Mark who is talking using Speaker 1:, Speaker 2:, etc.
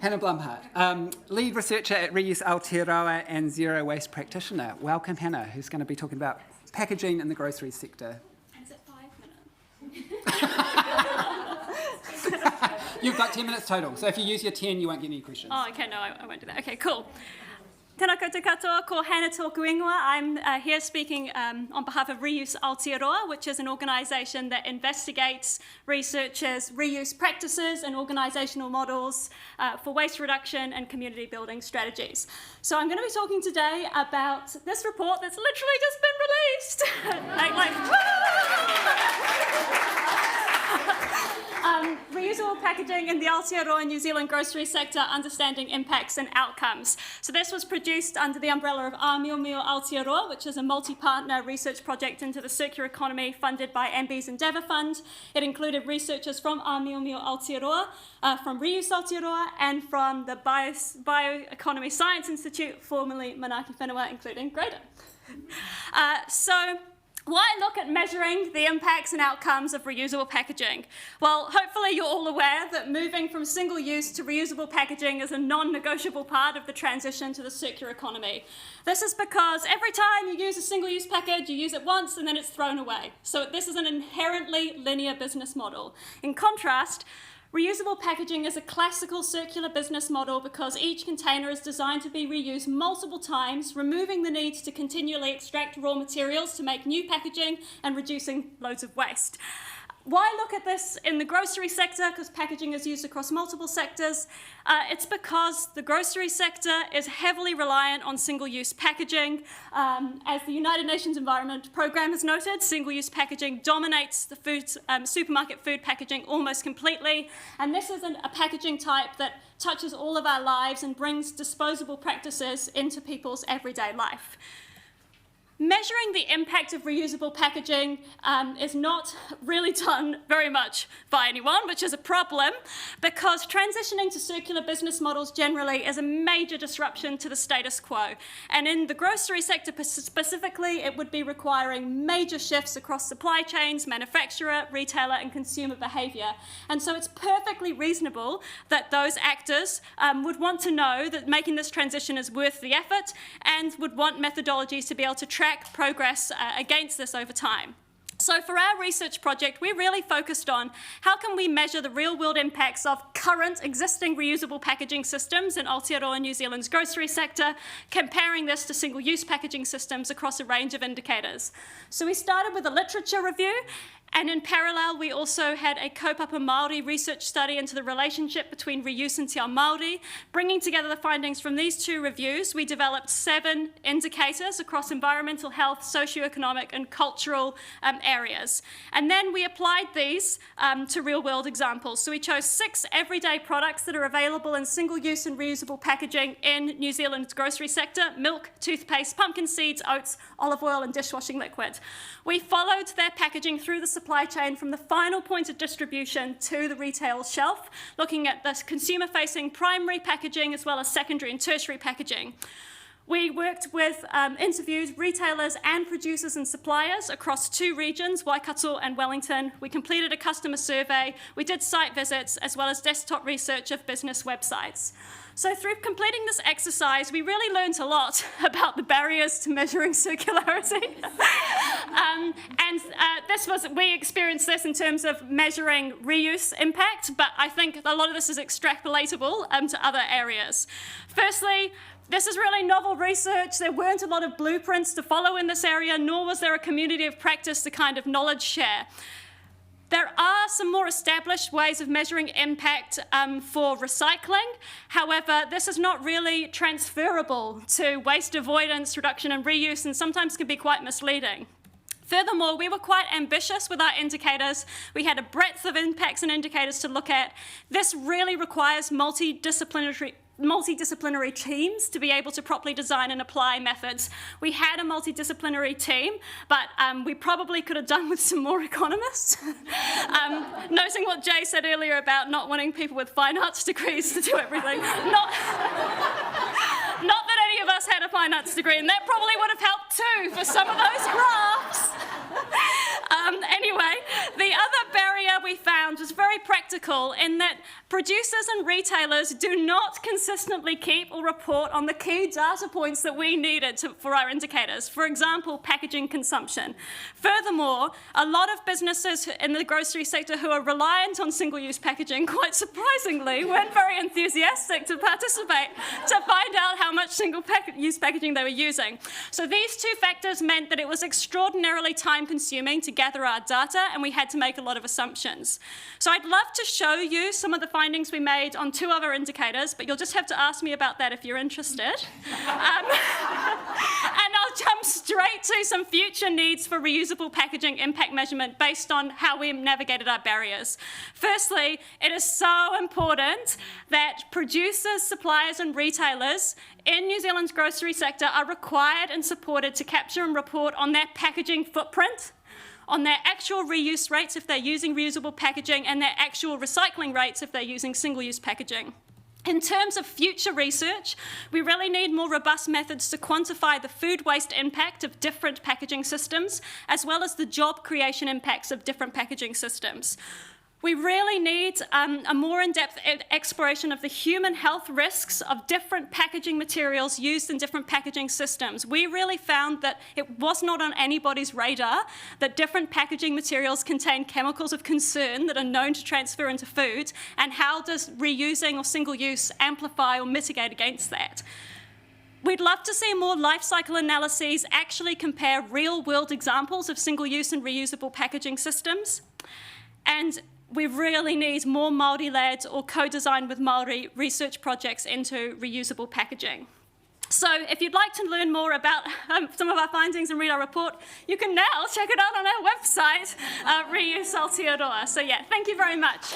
Speaker 1: Hannah Blumhardt, lead researcher at Reusable and zero waste practitioner. Welcome, Hannah, who's going to be talking about packaging in the grocery sector.
Speaker 2: Is it 5 minutes?
Speaker 1: You've got 10 minutes total, so if you use your 10, you won't get any questions.
Speaker 2: Oh, okay, no, I won't do that. Okay, cool. Tēnā koutou katoa, ko Hannah tōku ingoa. I'm here speaking on behalf of Reuse Aotearoa, which is an organisation that investigates, researches reuse practices and organisational models for waste reduction and community building strategies. So I'm going to be talking today about this report that's literally just been released. Reusable packaging in the Aotearoa New Zealand grocery sector, understanding impacts and outcomes. So this was produced under the umbrella of Aotearoa, which is a multi-partner research project into the circular economy funded by MB's Endeavour Fund. It included researchers from Aotearoa, from Reuse Aotearoa, and from the Bioeconomy Science Institute, formerly Manaaki Whenua, including Graydon. Why look at measuring the impacts and outcomes of reusable packaging? Well, hopefully you're all aware that moving from single-use to reusable packaging is a non-negotiable part of the transition to the circular economy. This is because every time you use a single-use package, you use it once and then it's thrown away. So this is an inherently linear business model. In contrast, reusable packaging is a classical circular business model because each container is designed to be reused multiple times, removing the need to continually extract raw materials to make new packaging and reducing loads of waste. Why look at this in the grocery sector? Because packaging is used across multiple sectors. It's because the grocery sector is heavily reliant on single-use packaging. As the United Nations Environment Programme has noted, single-use packaging dominates the supermarket food packaging almost completely. And this is a packaging type that touches all of our lives and brings disposable practices into people's everyday life. Measuring the impact of reusable packaging is not really done very much by anyone, which is a problem because transitioning to circular business models generally is a major disruption to the status quo. And in the grocery sector specifically, it would be requiring major shifts across supply chains, manufacturer, retailer, and consumer behaviour. And so it's perfectly reasonable that those actors would want to know that making this transition is worth the effort and would want methodologies to be able to track progress against this over time. So for our research project, we really focused on how can we measure the real-world impacts of current existing reusable packaging systems in Aotearoa New Zealand's grocery sector, comparing this to single-use packaging systems across a range of indicators. So we started with a literature review, and in parallel, we also had a kaupapa Māori research study into the relationship between reuse and te ao Māori. Bringing together the findings from these two reviews, we developed 7 indicators across environmental health, socioeconomic, and cultural areas. And then we applied these to real-world examples. So we chose 6 everyday products that are available in single-use and reusable packaging in New Zealand's grocery sector: milk, toothpaste, pumpkin seeds, oats, olive oil, and dishwashing liquid. We followed their packaging through the supply chain from the final point of distribution to the retail shelf, looking at the consumer-facing primary packaging as well as secondary and tertiary packaging. We worked with, interviewed retailers and producers and suppliers across 2 regions, Waikato and Wellington. We completed a customer survey, we did site visits, as well as desktop research of business websites. So through completing this exercise, we really learned a lot about the barriers to measuring circularity. We experienced this in terms of measuring reuse impact, but I think a lot of this is extrapolatable to other areas. Firstly, this is really novel research. There weren't a lot of blueprints to follow in this area, nor was there a community of practice to kind of knowledge share. There are some more established ways of measuring impact for recycling. However, this is not really transferable to waste avoidance, reduction and reuse, and sometimes can be quite misleading. Furthermore, we were quite ambitious with our indicators. We had a breadth of impacts and indicators to look at. This really requires multidisciplinary teams to be able to properly design and apply methods. We had a multidisciplinary team, but we probably could have done with some more economists. Noting what Jay said earlier about not wanting people with fine arts degrees to do everything. Not that any of us had a fine arts degree, and that probably would have helped too for some of those graphs. Anyway, the other barrier what we found was very practical in that producers and retailers do not consistently keep or report on the key data points that we needed for our indicators. For example, packaging consumption. Furthermore, a lot of businesses in the grocery sector who are reliant on single-use packaging, quite surprisingly, weren't very enthusiastic to participate to find out how much single-use packaging they were using. So these two factors meant that it was extraordinarily time-consuming to gather our data, and we had to make a lot of assumptions. So I'd love to show you some of the findings we made on two other indicators, but you'll just have to ask me about that if you're interested. And I'll jump straight to some future needs for reusable packaging impact measurement based on how we navigated our barriers. Firstly, it is so important that producers, suppliers, and retailers in New Zealand's grocery sector are required and supported to capture and report on their packaging footprint, on their actual reuse rates if they're using reusable packaging, and their actual recycling rates if they're using single-use packaging. In terms of future research, we really need more robust methods to quantify the food waste impact of different packaging systems, as well as the job creation impacts of different packaging systems. We really need a more in-depth exploration of the human health risks of different packaging materials used in different packaging systems. We really found that it was not on anybody's radar that different packaging materials contain chemicals of concern that are known to transfer into food, and how does reusing or single use amplify or mitigate against that. We'd love to see more life cycle analyses actually compare real-world examples of single-use and reusable packaging systems. And we really need more Māori-led or co-designed with Māori research projects into reusable packaging. So if you'd like to learn more about some of our findings and read our report, you can now check it out on our website, Reuse Aotearoa. So yeah, thank you very much.